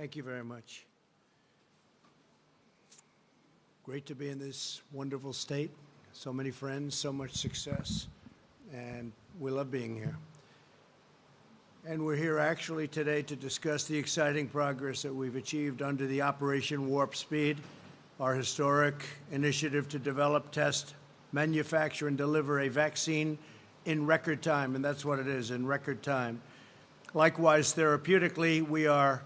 Thank you very much. Great to be in this wonderful state. So many friends, so much success, and we love being here. And we're here actually today to discuss the exciting progress that we've achieved under the Operation Warp Speed, our historic initiative to develop, test, manufacture, and deliver a vaccine in record time, and that's what it is, in record time. Likewise, therapeutically, we are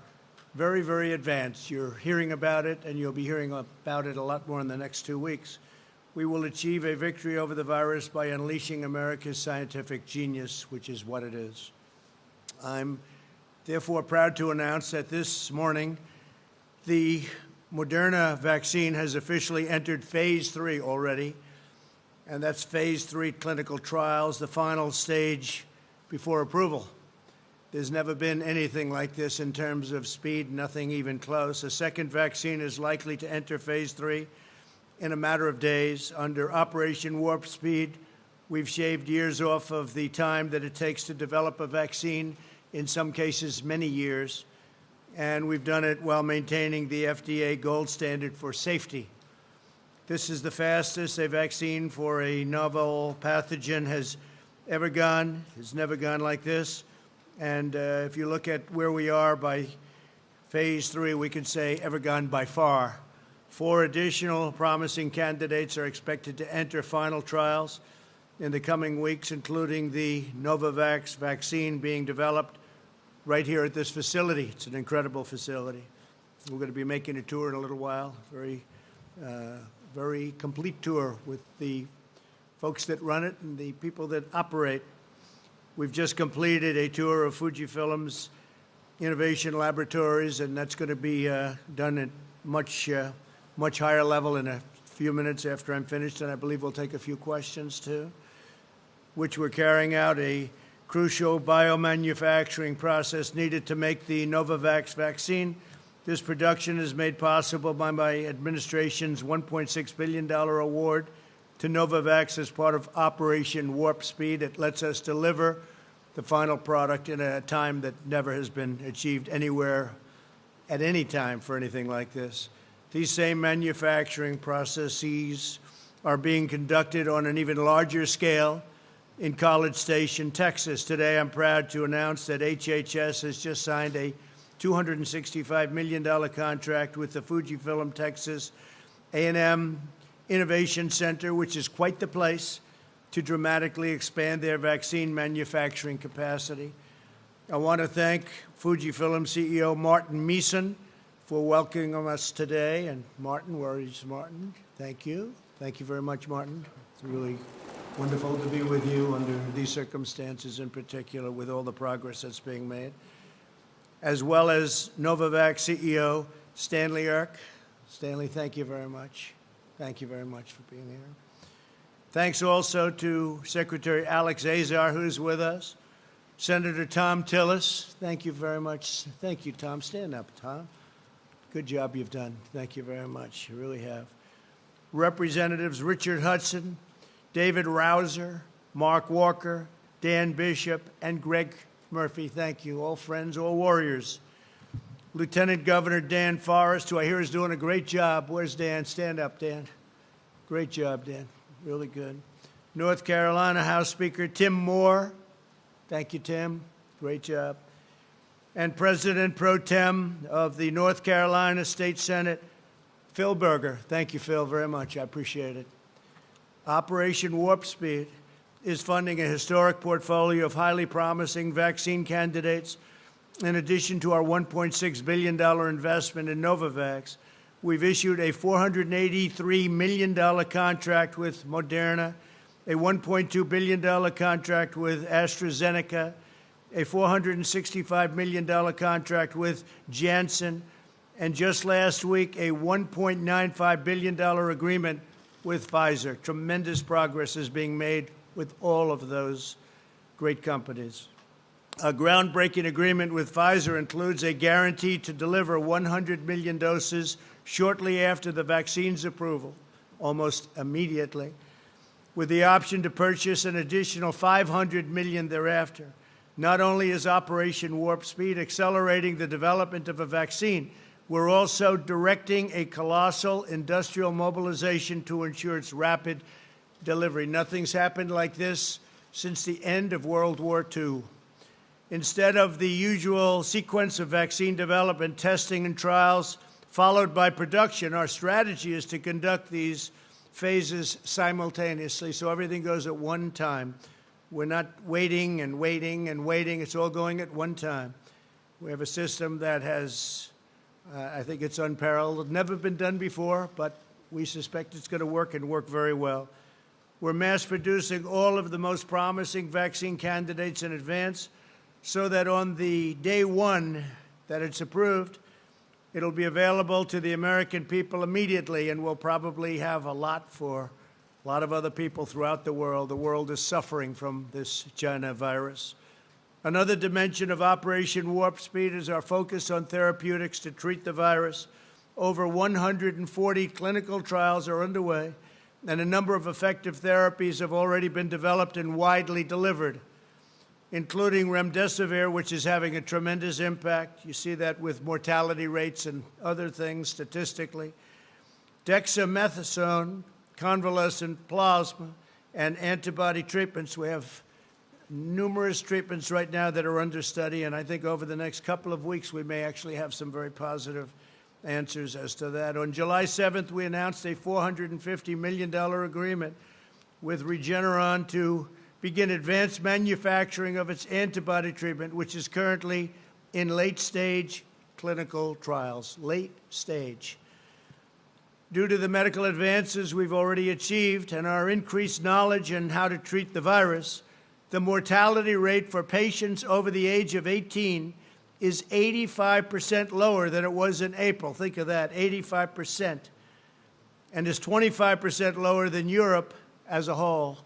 very, very advanced. You're hearing about it, and you'll be hearing about it a lot more in the next 2 weeks. We will achieve a victory over the virus by unleashing America's scientific genius, which is what it is. I'm therefore proud to announce that this morning, the Moderna vaccine has officially entered phase 3 already, and that's phase 3 clinical trials, the final stage before approval. There's never been anything like this in terms of speed, nothing even close. A second vaccine is likely to enter phase 3 in a matter of days. Under Operation Warp Speed, we've shaved years off of the time that it takes to develop a vaccine, in some cases many years, and we've done it while maintaining the FDA gold standard for safety. This is the fastest a vaccine for a novel pathogen has ever gone. It's never gone like this. And if you look at where we are by phase 3, we can say ever gone by far. 4 additional promising candidates are expected to enter final trials in the coming weeks, including the Novavax vaccine being developed right here at this facility. It's an incredible facility. We're going to be making a tour in a little while, very complete tour with the folks that run it and the people that operate. We've just completed a tour of Fujifilm's innovation laboratories, and that's going to be done at much higher level in a few minutes after I'm finished, and I believe we'll take a few questions too, which we're carrying out a crucial biomanufacturing process needed to make the Novavax vaccine. This production is made possible by my administration's $1.6 billion award to Novavax as part of Operation Warp Speed. It lets us deliver the final product in a time that never has been achieved anywhere at any time for anything like this. These same manufacturing processes are being conducted on an even larger scale in College Station, Texas. Today, I'm proud to announce that HHS has just signed a $265 million contract with the Fujifilm Texas A&M Innovation Center, which is quite the place, to dramatically expand their vaccine manufacturing capacity. I want to thank Fujifilm CEO Martin Meeson for welcoming us today. And Martin, where is Martin? Thank you. Thank you very much, Martin. It's really wonderful to be with you under these circumstances in particular, with all the progress that's being made, as well as Novavax CEO Stanley Erck. Stanley, thank you very much. Thank you very much for being here. Thanks also to Secretary Alex Azar, who's with us. Senator Tom Tillis, thank you very much. Thank you, Tom. Stand up, Tom. Good job you've done. Thank you very much. You really have. Representatives Richard Hudson, David Rouser, Mark Walker, Dan Bishop, and Greg Murphy. Thank you. All friends, all warriors. Lieutenant Governor Dan Forrest, who I hear is doing a great job. Where's Dan? Stand up, Dan. Great job, Dan. Really good. North Carolina House Speaker Tim Moore. Thank you, Tim. Great job. And President Pro Tem of the North Carolina State Senate, Phil Berger. Thank you, Phil, very much. I appreciate it. Operation Warp Speed is funding a historic portfolio of highly promising vaccine candidates. In addition to our $1.6 billion investment in Novavax, we've issued a $483 million contract with Moderna, a $1.2 billion contract with AstraZeneca, a $465 million contract with Janssen, and just last week, a $1.95 billion agreement with Pfizer. Tremendous progress is being made with all of those great companies. A groundbreaking agreement with Pfizer includes a guarantee to deliver 100 million doses shortly after the vaccine's approval, almost immediately, with the option to purchase an additional 500 million thereafter. Not only is Operation Warp Speed accelerating the development of a vaccine, we're also directing a colossal industrial mobilization to ensure its rapid delivery. Nothing's happened like this since the end of World War II. Instead of the usual sequence of vaccine development, testing, and trials, followed by production, our strategy is to conduct these phases simultaneously, so everything goes at one time. We're not waiting and waiting and waiting. It's all going at one time. We have a system that has, I think it's unparalleled, never been done before, but we suspect it's going to work and work very well. We're mass producing all of the most promising vaccine candidates in advance so that on the day one that it's approved, it'll be available to the American people immediately, and we'll probably have a lot for a lot of other people throughout the world. The world is suffering from this China virus. Another dimension of Operation Warp Speed is our focus on therapeutics to treat the virus. Over 140 clinical trials are underway, and a number of effective therapies have already been developed and widely delivered, including remdesivir, which is having a tremendous impact. You see that with mortality rates and other things statistically. Dexamethasone, convalescent plasma, and antibody treatments. We have numerous treatments right now that are under study, and I think over the next couple of weeks we may actually have some very positive answers as to that. On July 7th, we announced a $450 million agreement with Regeneron to begin advanced manufacturing of its antibody treatment, which is currently in late-stage clinical trials. Late stage. Due to the medical advances we've already achieved and our increased knowledge in how to treat the virus, the mortality rate for patients over the age of 18 is 85% lower than it was in April. Think of that, 85%. And is 25% lower than Europe as a whole.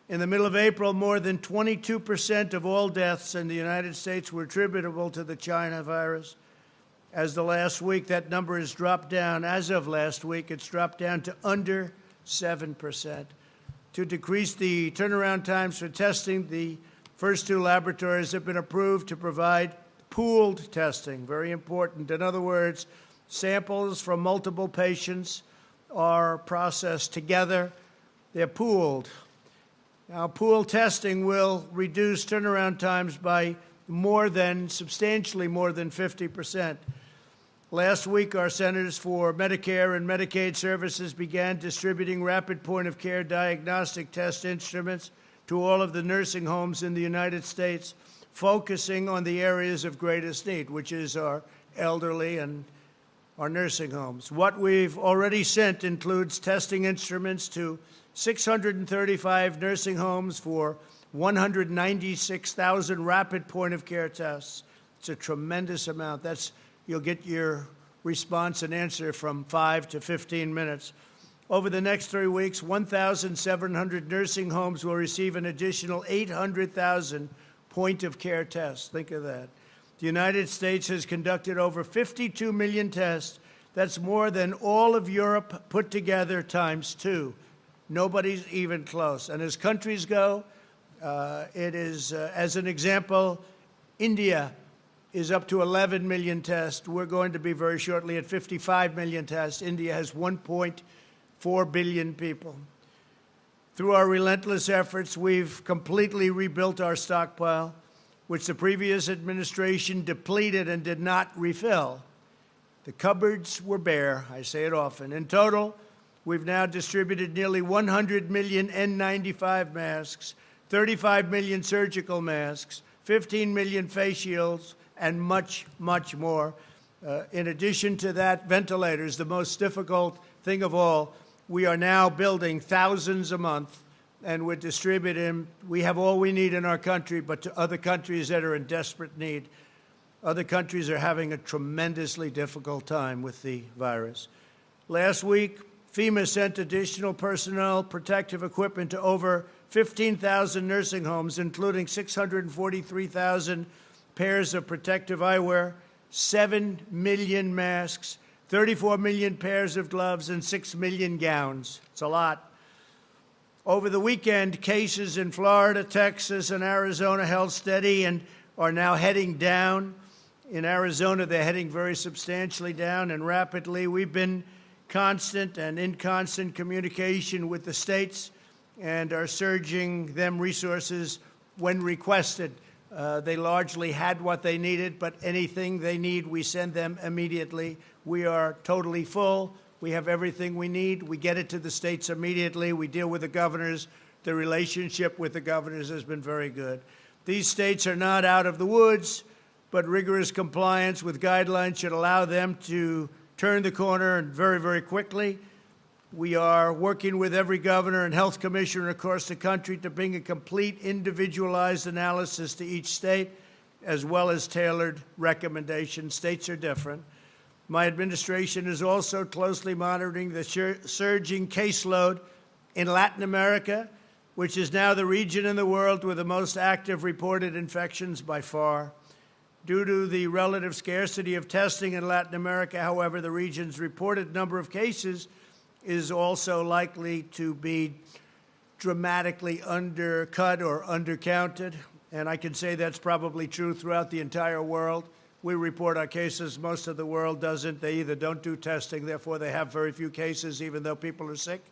In the middle of April, more than 22% of all deaths in the United States were attributable to the China virus. As the last week, that number has dropped down. As of last week, it's dropped down to under 7%. To decrease the turnaround times for testing, the first two laboratories have been approved to provide pooled testing, very important. In other words, samples from multiple patients are processed together. They're pooled. Now, pool testing will reduce turnaround times by substantially more than 50%. Last week, our Centers for Medicare and Medicaid Services began distributing rapid point-of-care diagnostic test instruments to all of the nursing homes in the United States, focusing on the areas of greatest need, which is our elderly and our nursing homes. What we've already sent includes testing instruments to 635 nursing homes for 196,000 rapid point-of-care tests. It's a tremendous amount. You'll get your response and answer from 5 to 15 minutes. Over the next 3 weeks, 1,700 nursing homes will receive an additional 800,000 point-of-care tests. Think of that. The United States has conducted over 52 million tests. That's more than all of Europe put together times 2. Nobody's even close. And as countries go, as an example, India is up to 11 million tests. We're going to be very shortly at 55 million tests. India has 1.4 billion people. Through our relentless efforts, we've completely rebuilt our stockpile, which the previous administration depleted and did not refill. The cupboards were bare. I say it often. In total, we've now distributed nearly 100 million N95 masks, 35 million surgical masks, 15 million face shields, and much, much more. In addition to that, ventilators, the most difficult thing of all. We are now building thousands a month, and we're distributing. We have all we need in our country, but to other countries that are in desperate need. Other countries are having a tremendously difficult time with the virus. Last week, FEMA sent additional personnel, protective equipment to over 15,000 nursing homes, including 643,000 pairs of protective eyewear, 7 million masks, 34 million pairs of gloves, and 6 million gowns. It's a lot. Over the weekend, cases in Florida, Texas, and Arizona held steady and are now heading down. In Arizona, they're heading very substantially down and rapidly. We've been constant and in constant communication with the states and are surging them resources when requested. They largely had what they needed, but anything they need, we send them immediately. We are totally full. We have everything we need. We get it to the states immediately. We deal with the governors. The relationship with the governors has been very good. These states are not out of the woods, but rigorous compliance with guidelines should allow them to turn the corner and very, very quickly. We are working with every governor and health commissioner across the country to bring a complete individualized analysis to each state, as well as tailored recommendations. States are different. My administration is also closely monitoring the surging caseload in Latin America, which is now the region in the world with the most active reported infections by far. Due to the relative scarcity of testing in Latin America, however, the region's reported number of cases is also likely to be dramatically undercut or undercounted. And I can say that's probably true throughout the entire world. We report our cases. Most of the world doesn't. They either don't do testing, therefore they have very few cases, even though people are sick,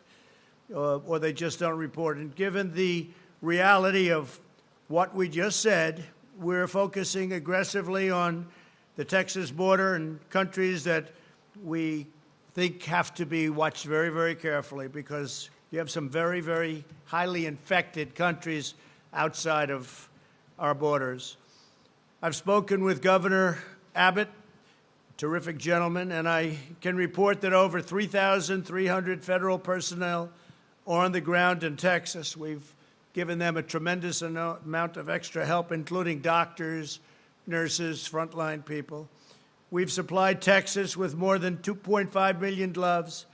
or they just don't report. And given the reality of what we just said, we're focusing aggressively on the Texas border and countries that we think have to be watched very, very carefully, because you have some very, very highly infected countries outside of our borders. I've spoken with Governor Abbott, terrific gentleman, and I can report that over 3,300 federal personnel are on the ground in Texas. We've given them a tremendous amount of extra help, including doctors, nurses, frontline people. We've supplied Texas with more than 2.5 million gloves,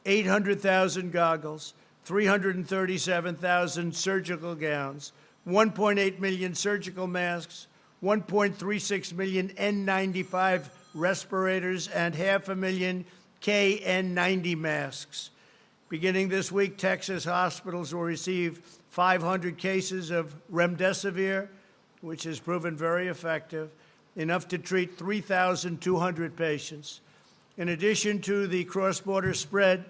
800,000 goggles, 337,000 surgical gowns, 1.8 million surgical masks, 1.36 million N95 respirators, and 500,000 KN90 masks. Beginning this week, Texas hospitals will receive 500 cases of remdesivir, which has proven very effective, enough to treat 3,200 patients. In addition to the cross-border spread,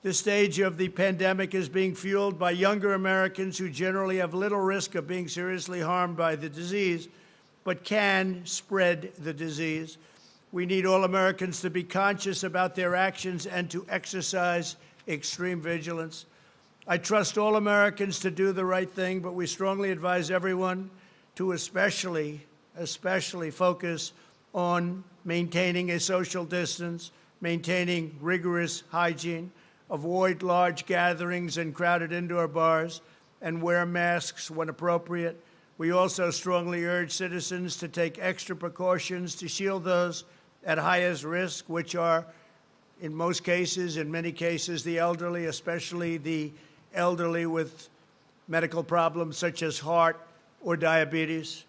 this stage of the pandemic is being fueled by younger Americans who generally have little risk of being seriously harmed by the disease, but can spread the disease. We need all Americans to be conscious about their actions and to exercise extreme vigilance. I trust all Americans to do the right thing, but we strongly advise everyone to especially focus on maintaining a social distance, maintaining rigorous hygiene, avoid large gatherings and crowded indoor bars, and wear masks when appropriate. We also strongly urge citizens to take extra precautions to shield those at highest risk, which are, in most cases, in many cases, the elderly, especially the elderly with medical problems such as heart or diabetes.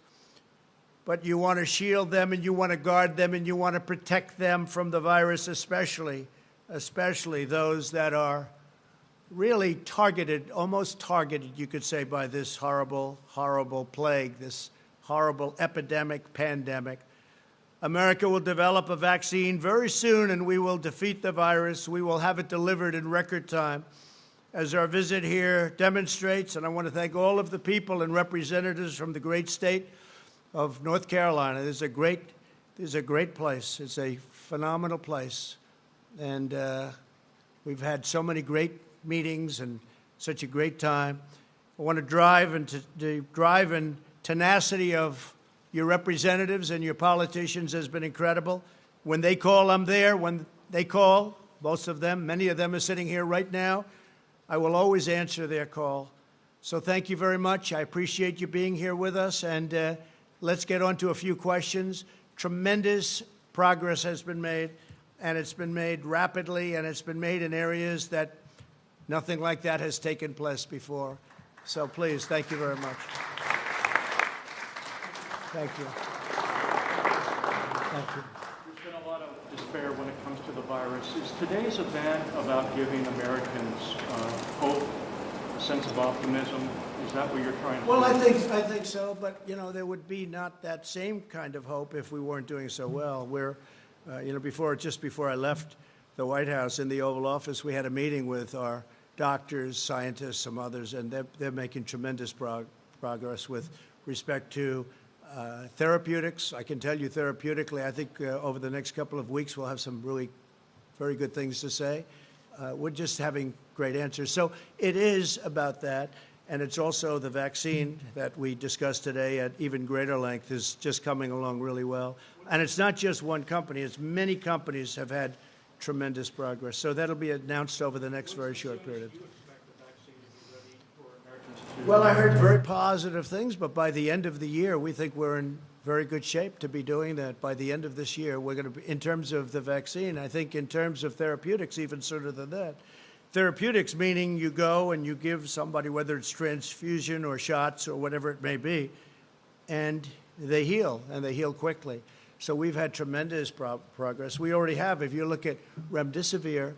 But you want to shield them, and you want to guard them, and you want to protect them from the virus, especially those that are really targeted, almost targeted, you could say, by this horrible, horrible plague, this horrible epidemic, pandemic. America will develop a vaccine very soon, and we will defeat the virus. We will have it delivered in record time. As our visit here demonstrates, and I want to thank all of the people and representatives from the great state of North Carolina. This is a great place. It's a phenomenal place. And we've had so many great meetings and such a great time. I want to drive and tenacity of your representatives and your politicians has been incredible. When they call, I'm there. When they call, most of them, many of them are sitting here right now, I will always answer their call. So thank you very much. I appreciate you being here with us. And let's get on to a few questions. Tremendous progress has been made, and it's been made rapidly, and it's been made in areas that nothing like that has taken place before. So please, thank you very much. Thank you. Thank you. There's been a lot of despair when it comes to the virus. Is today's event about giving Americans hope a sense of optimism? Is that what you're trying to Well, do? I think so, but there would be not that same kind of hope if we weren't doing so well. Just before I left the White House in the Oval Office, we had a meeting with our doctors, scientists, some others, and they're making tremendous progress with respect to therapeutics. I can tell you therapeutically, I think over the next couple of weeks we'll have some really very good things to say. We're just having great answers. So it is about that, and it's also the vaccine that we discussed today at even greater length is just coming along really well. And it's not just one company. It's many companies have had tremendous progress. So that'll be announced over the next very short period. Do you expect the vaccine to be ready for Americans to... Well, I heard very positive things, but by the end of the year, we think we're in very good shape to be doing that. By the end of this year, we're going to be, in terms of the vaccine, I think in terms of therapeutics, even sooner than that. Therapeutics meaning you go and you give somebody, whether it's transfusion or shots or whatever it may be, and they heal, and they heal quickly. So we've had tremendous progress. We already have, if you look at remdesivir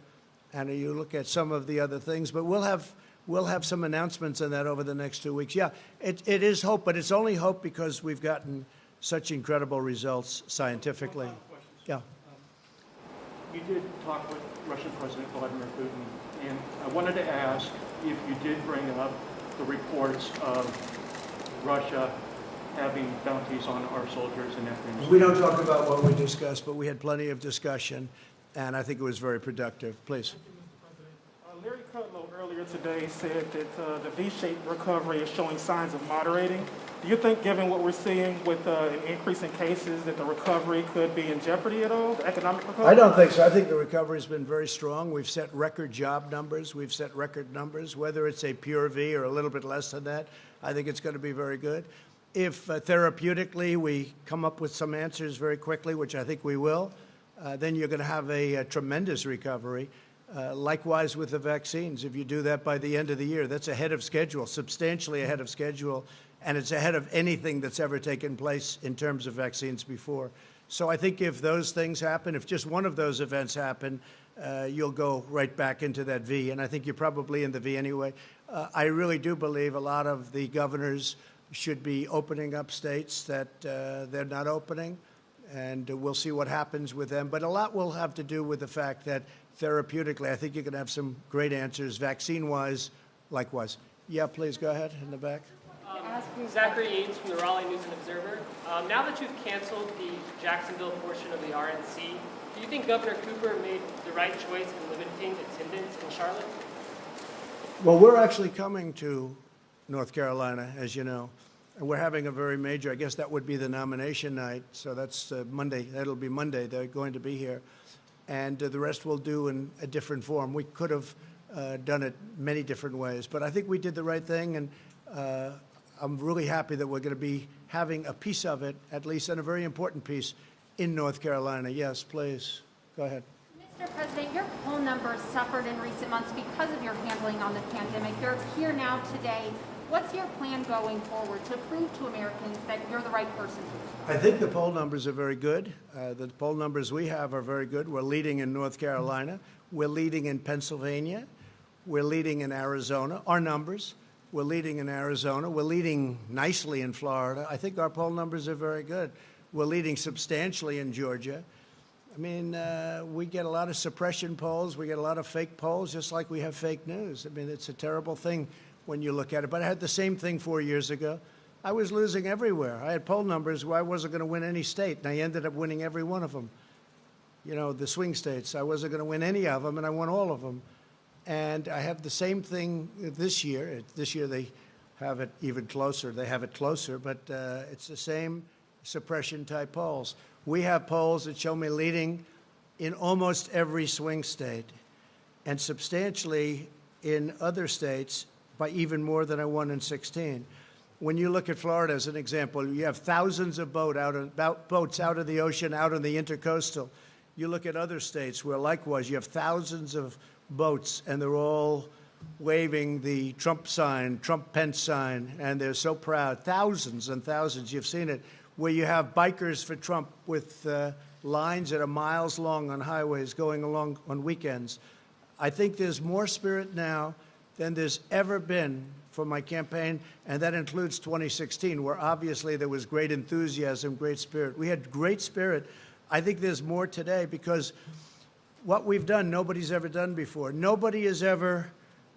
and you look at some of the other things, but we'll have some announcements on that over the next 2 weeks. Yeah, it is hope, but it's only hope because we've gotten such incredible results scientifically. One final question, sir. Yeah. You did talk with Russian President Vladimir Putin, and I wanted to ask if you did bring up the reports of Russia having bounties on our soldiers in Afghanistan. We don't talk about what we discussed, but we had plenty of discussion, and I think it was very productive. Please. Larry Kudlow earlier today said that the V-shaped recovery is showing signs of moderating. Do you think, given what we're seeing with an increase in cases, that the recovery could be in jeopardy at all, the economic recovery? I don't think so. I think the recovery has been very strong. We've set record job numbers. We've set record numbers. Whether it's a pure V or a little bit less than that, I think it's going to be very good. If therapeutically we come up with some answers very quickly, which I think we will, then you're going to have a tremendous recovery. Likewise with the vaccines. If you do that by the end of the year, that's ahead of schedule, substantially ahead of schedule, and it's ahead of anything that's ever taken place in terms of vaccines before. So I think if those things happen, if just one of those events happen, you'll go right back into that V, and I think you're probably in the V anyway. I really do believe a lot of the governors should be opening up states that they're not opening, and we'll see what happens with them. But a lot will have to do with the fact that therapeutically, I think you're going to have some great answers. Vaccine-wise, likewise. Yeah, please go ahead in the back. Zachary Yates from the Raleigh News and Observer. Now that you've canceled the Jacksonville portion of the RNC, do you think Governor Cooper made the right choice in limiting attendance in Charlotte? Well, we're actually coming to North Carolina, as you know, and we're having a very major, I guess that would be the nomination night, so that's Monday. That'll be Monday. They're going to be here. And the rest we'll do in a different form. We could have done it many different ways, but I think we did the right thing, and I'm really happy that we're going to be having a piece of it, at least, and a very important piece, in North Carolina. Yes, please. Go ahead. Mr. President, your poll numbers suffered in recent months because of your handling on the pandemic. You're here now today. What's your plan going forward to prove to Americans that you're the right person to respond? I think the poll numbers are very good. The poll numbers we have are very good. We're leading in North Carolina. We're leading in Pennsylvania. We're leading in Arizona. Our numbers. We're leading in Arizona. We're leading nicely in Florida. I think our poll numbers are very good. We're leading substantially in Georgia. I mean, we get a lot of suppression polls. We get a lot of fake polls, just like we have fake news. I mean, it's a terrible thing when you look at it. But I had the same thing 4 years ago. I was losing everywhere. I had poll numbers where I wasn't going to win any state, and I ended up winning every one of them. You know, the swing states. I wasn't going to win any of them, and I won all of them. And I have the same thing this year. This year they have it even closer. They have it closer, but it's the same suppression-type polls. We have polls that show me leading in almost every swing state and substantially in other states by even more than I won in 16. When you look at Florida as an example, you have thousands of boats out of the ocean, out on the intercoastal. You look at other states where likewise you have thousands of boats and they're all waving the Trump sign, Trump-Pence sign, and they're so proud. Thousands and thousands, you've seen it, where you have bikers for Trump with lines that are miles long on highways going along on weekends. I think there's more spirit now than there's ever been for my campaign, and that includes 2016, where obviously there was great enthusiasm, great spirit. We had great spirit. I think there's more today because what we've done, nobody's ever done before. Nobody has ever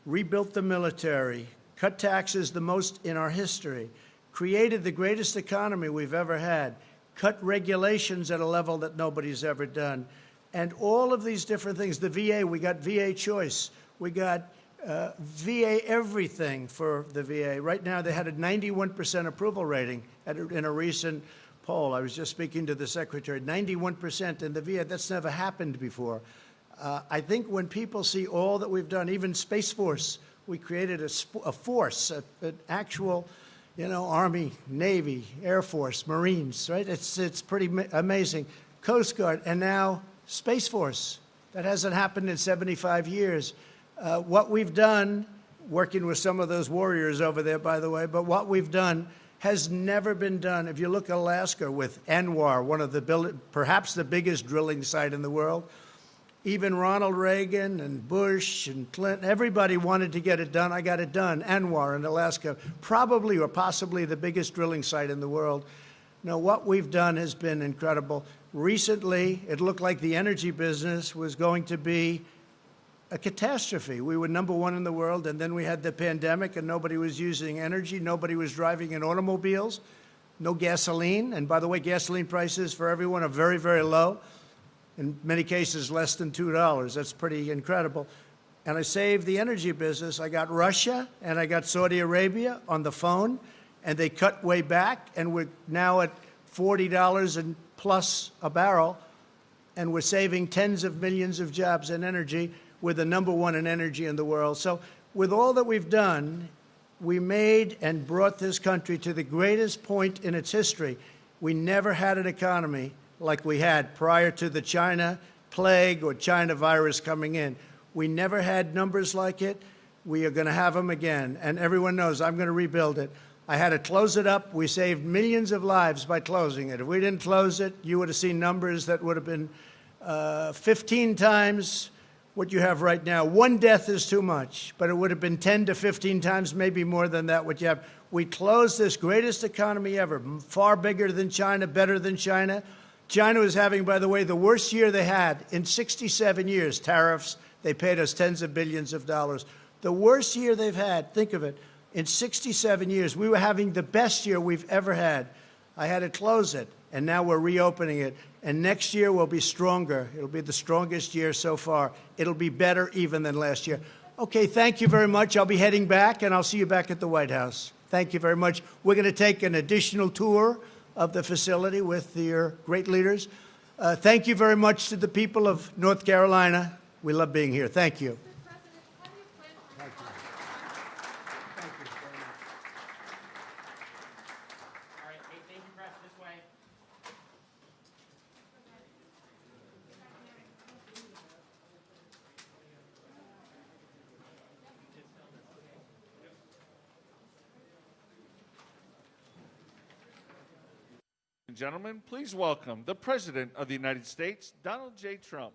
rebuilt the military, cut taxes the most in our history, created the greatest economy we've ever had, cut regulations at a level that nobody's ever done. And all of these different things, the VA, we got VA choice. We got VA everything for the VA. Right now, they had a 91% approval rating in a recent poll. I was just speaking to the secretary, 91% in the VA. That's never happened before. I think when people see all that we've done, even Space Force, we created a force, an actual, Army, Navy, Air Force, Marines, right? It's pretty amazing. Coast Guard, and now Space Force. That hasn't happened in 75 years. What we've done, working with some of those warriors over there, by the way, but what we've done has never been done. If you look at Alaska with ANWR, one of the perhaps the biggest drilling site in the world, even Ronald Reagan and Bush and Clinton, everybody wanted to get it done. I got it done. ANWR in Alaska, probably or possibly the biggest drilling site in the world. No, what we've done has been incredible. Recently, it looked like the energy business was going to be a catastrophe. We were #1 in the world, and then we had the pandemic, and nobody was using energy. Nobody was driving in automobiles. No gasoline. And by the way, gasoline prices for everyone are very, very low. In many cases, less than $2. That's pretty incredible. And I saved the energy business. I got Russia and I got Saudi Arabia on the phone, and they cut way back, and we're now at $40 and plus a barrel, and we're saving tens of millions of jobs in energy. We're the #1 in energy in the world. So with all that we've done, we made and brought this country to the greatest point in its history. We never had an economy like we had prior to the China plague or China virus coming in. We never had numbers like it. We are going to have them again. And everyone knows I'm going to rebuild it. I had to close it up. We saved millions of lives by closing it. If we didn't close it, you would have seen numbers that would have been 15 times what you have right now. One death is too much, but it would have been 10 to 15 times, maybe more than that, what you have. We closed this greatest economy ever, far bigger than China, better than China. China was having, by the way, the worst year they had in 67 years. Tariffs, they paid us tens of billions of dollars. The worst year they've had, think of it, in 67 years. We were having the best year we've ever had. I had to close it, and now we're reopening it. And next year will be stronger. It'll be the strongest year so far. It'll be better even than last year. Okay, thank you very much. I'll be heading back, and I'll see you back at the White House. Thank you very much. We're going to take an additional tour of the facility with your great leaders. Thank you very much to the people of North Carolina. We love being here. Thank you. Gentlemen, please welcome the President of the United States, Donald J. Trump.